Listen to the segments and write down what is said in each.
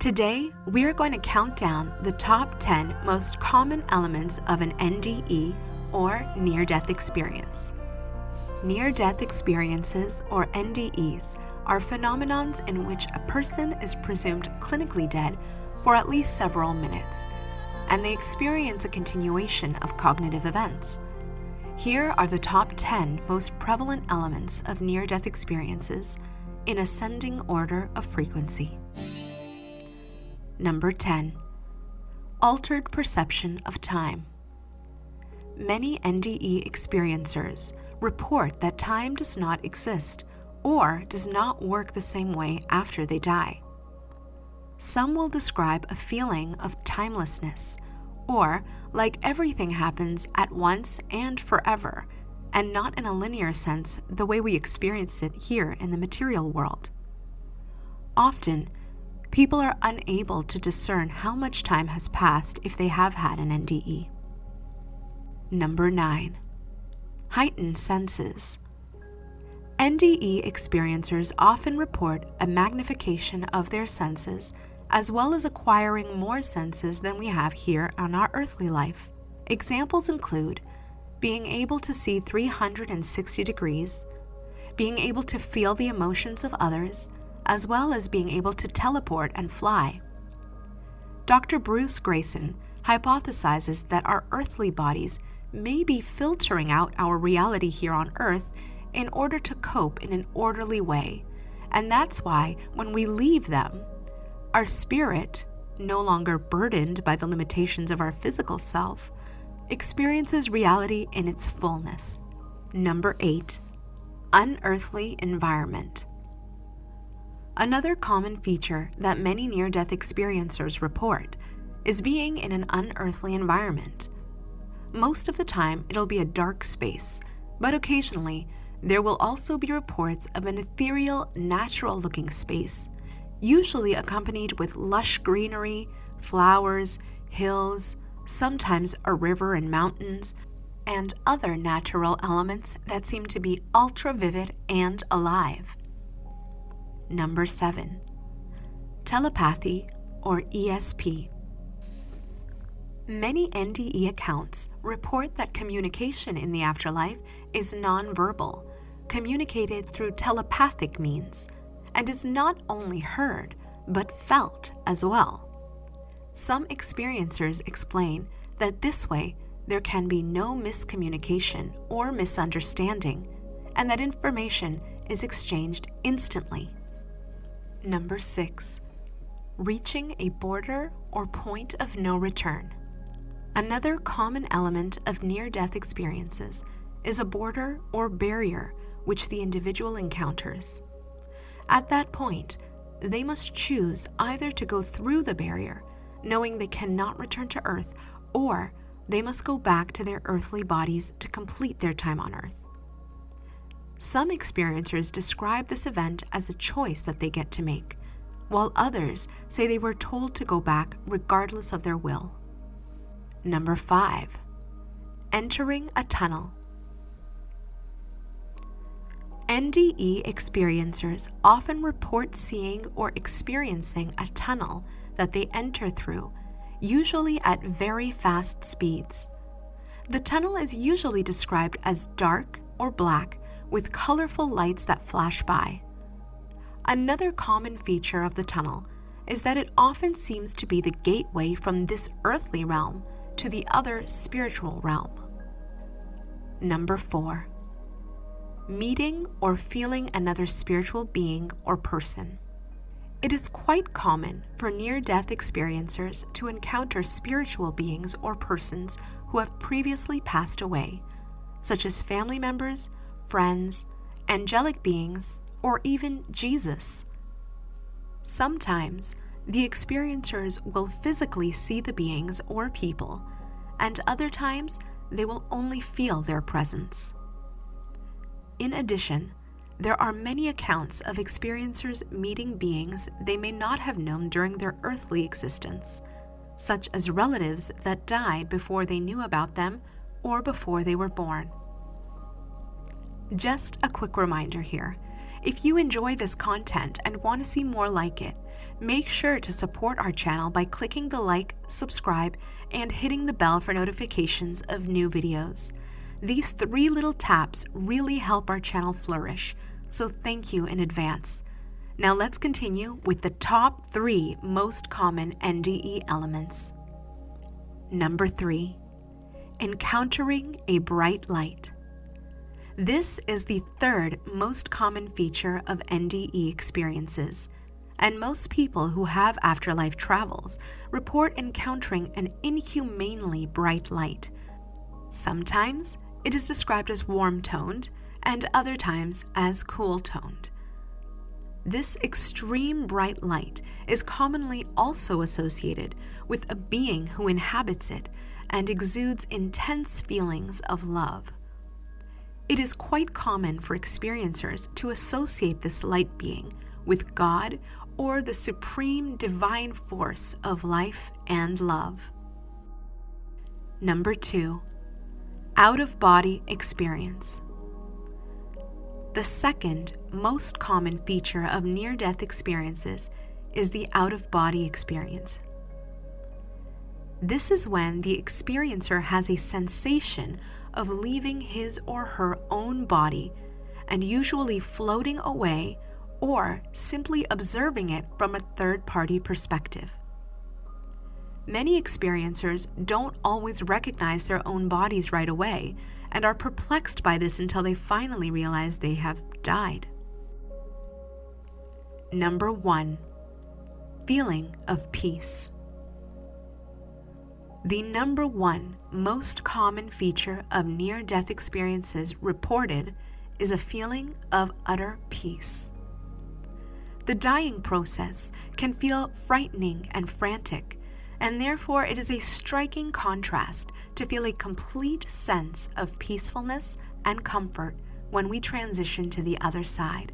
Today, we are going to count down the top 10 most common elements of an NDE, or near-death experience. Near-death experiences, or NDEs, are phenomenons in which a person is presumed clinically dead for at least several minutes, and they experience a continuation of cognitive events. Here are the top 10 most prevalent elements of near-death experiences in ascending order of frequency. Number 10. Altered perception of time. Many NDE experiencers report that time does not exist or does not work the same way after they die. Some will describe a feeling of timelessness, or like everything happens at once and forever, and not in a linear sense the way we experience it here in the material world. Often, people are unable to discern how much time has passed if they have had an NDE. Number 9. Heightened senses. NDE experiencers often report a magnification of their senses, as well as acquiring more senses than we have here on our earthly life. Examples include being able to see 360 degrees, being able to feel the emotions of others, as well as being able to teleport and fly. Dr. Bruce Grayson hypothesizes that our earthly bodies may be filtering out our reality here on Earth in order to cope in an orderly way, and that's why when we leave them, our spirit, no longer burdened by the limitations of our physical self, experiences reality in its fullness. Number 8. Unearthly environment. Another common feature that many near-death experiencers report is being in an unearthly environment. Most of the time, it'll be a dark space, but occasionally, there will also be reports of an ethereal, natural-looking space, usually accompanied with lush greenery, flowers, hills, sometimes a river and mountains, and other natural elements that seem to be ultra-vivid and alive. Number 7. Telepathy, or ESP. Many NDE accounts report that communication in the afterlife is nonverbal, communicated through telepathic means, and is not only heard, but felt as well. Some experiencers explain that this way there can be no miscommunication or misunderstanding, and that information is exchanged instantly. Number 6. Reaching a border or point of no return. Another common element of near-death experiences is a border or barrier which the individual encounters. At that point, they must choose either to go through the barrier, knowing they cannot return to Earth, or they must go back to their earthly bodies to complete their time on Earth. Some experiencers describe this event as a choice that they get to make, while others say they were told to go back regardless of their will. Number 5. Entering a tunnel. NDE experiencers often report seeing or experiencing a tunnel that they enter through, usually at very fast speeds. The tunnel is usually described as dark or black with colorful lights that flash by. Another common feature of the tunnel is that it often seems to be the gateway from this earthly realm to the other spiritual realm. Number 4. Meeting or feeling another spiritual being or person. It is quite common for near-death experiencers to encounter spiritual beings or persons who have previously passed away, such as family members, friends, angelic beings, or even Jesus. Sometimes, the experiencers will physically see the beings or people, and other times they will only feel their presence. In addition, there are many accounts of experiencers meeting beings they may not have known during their earthly existence, such as relatives that died before they knew about them or before they were born. Just a quick reminder here. If you enjoy this content and want to see more like it, make sure to support our channel by clicking the like, subscribe, and hitting the bell for notifications of new videos. These 3 little taps really help our channel flourish, so thank you in advance. Now let's continue with the top 3 most common NDE elements. Number 3, encountering a bright light. This is the 3rd most common feature of NDE experiences, and most people who have afterlife travels report encountering an inhumanely bright light. Sometimes it is described as warm-toned, and other times as cool-toned. This extreme bright light is commonly also associated with a being who inhabits it and exudes intense feelings of love. It is quite common for experiencers to associate this light being with God or the supreme divine force of life and love. Number 2, out-of-body experience. The 2nd most common feature of near-death experiences is the out-of-body experience. This is when the experiencer has a sensation of leaving his or her own body and usually floating away or simply observing it from a third-party perspective. Many experiencers don't always recognize their own bodies right away and are perplexed by this until they finally realize they have died. Number 1, feeling of peace. The number 1 most common feature of near-death experiences reported is a feeling of utter peace. The dying process can feel frightening and frantic, and therefore it is a striking contrast to feel a complete sense of peacefulness and comfort when we transition to the other side.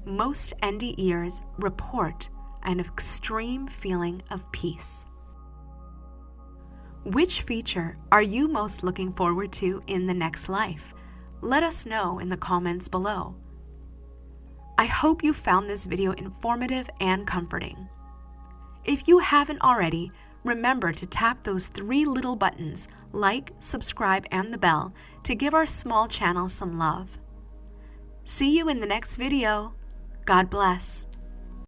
Most NDEers report an extreme feeling of peace. Which feature are you most looking forward to in the next life? Let us know in the comments below. I hope you found this video informative and comforting. If you haven't already, remember to tap those 3 little buttons, like, subscribe, and the bell, to give our small channel some love. See you in the next video. God bless.